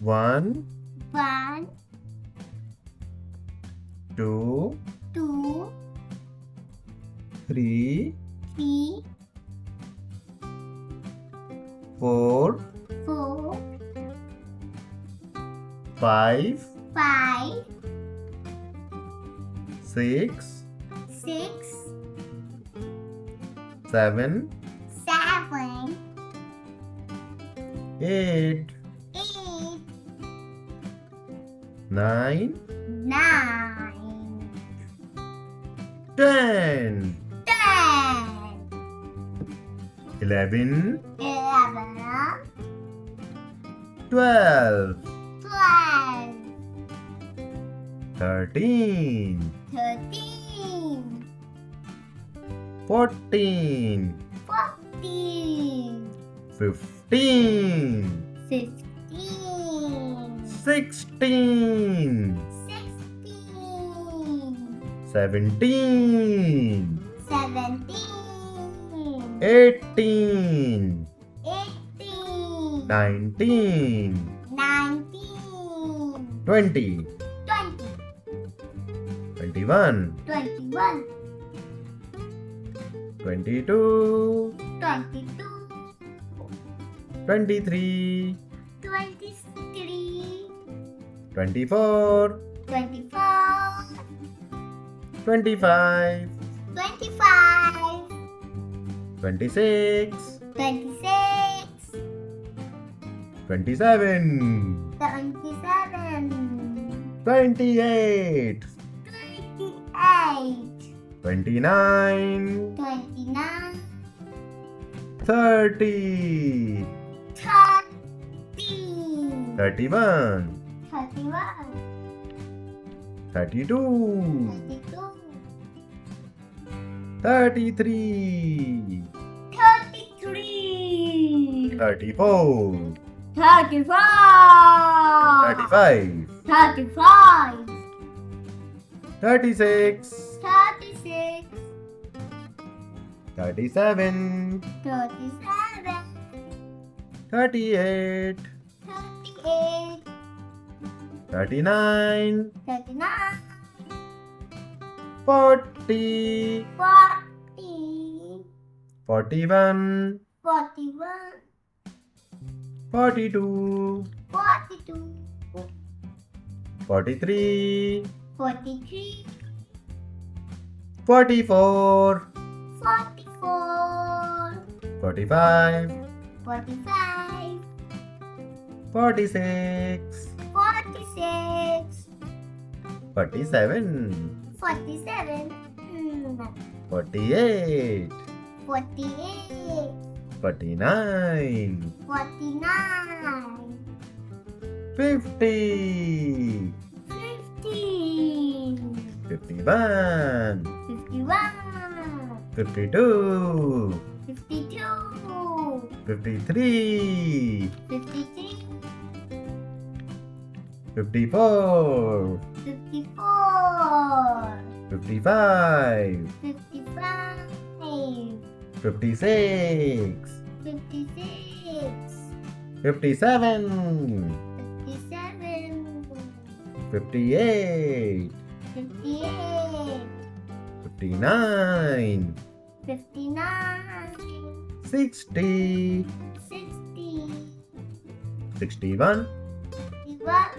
1, One, 2, two, 3, three, 4, four, 5, five, 6, 6, 7, 7, 8, 8, 9, 9, 10, 10, 11, 11, 12, 12, 13, 13, 14, 14, 15, 15, 16, 16, 17, 17, 18, 18, 19, 19, 20, 20, 21, 21, 22, 22, 23, 23, 24, 24, 25, 25, 26, 26, 27, 27, 28, 28, 29, 29, 30, 30, 31, 31, 32, 32, 33, 33, 34, 35, 35, 35, 36, 36, 37, 37, 38, 38, 39, 39, 40, 40, 41, 41, 42, 42, 43, 43, 44, 44, 45, 45, 46, 46, 47, 47, 48, 48, 49, 49, 50, 50, 51, 51, 52, 52, 53, 53, 54, 54, 55, 55, 56, 56, 57, 57, 58, 58, 59, 59, 60, 60, 61, 61,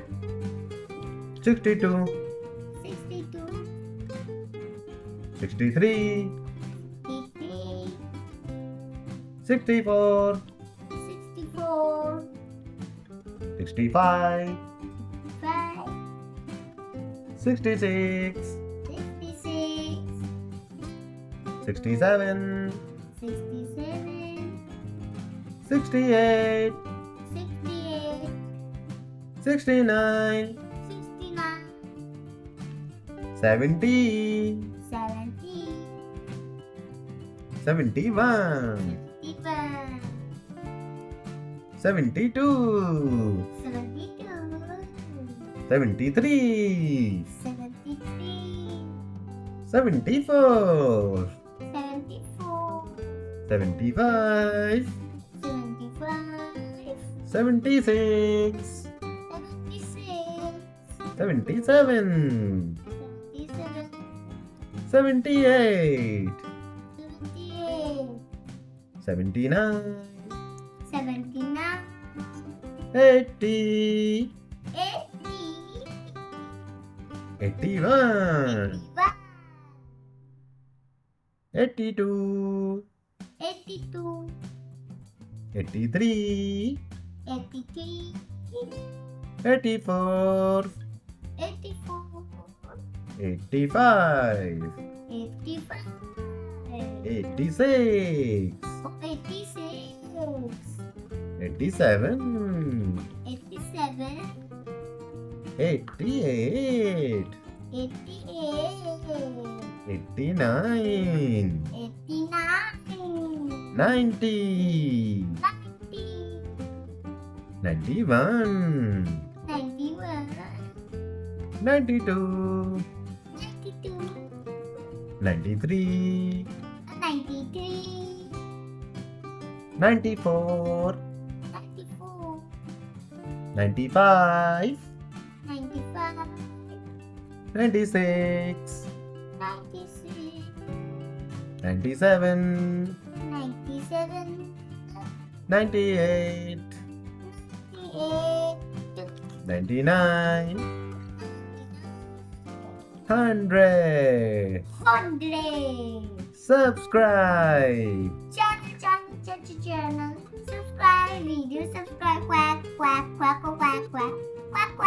62, 62, 63, 63, 64, 64, 65, 5, 66, 66, 67, 67, 68, 68, 69, 69, 70, 70, 71, 71, 72, 72, 73, 73, 74, 74, 75, 75, 76, 76, 77, 77, 78, 78, 79, 79, 80, 80, 81, 81, 82, 82, 83, 83, 84, 84, 85, 85, 86, 86, 87, 87, 88, 88, 89, 89, 90, 90, 91, 91, 92, 92, 93, 93, 94, 94, 95, 95, 96, 96, 97, 97, 98, 98, 99, 100. 100. Subscribe. Channel. Subscribe. Video subscribe. Quack, quack, quack, quack, quack, quack, quack, quack.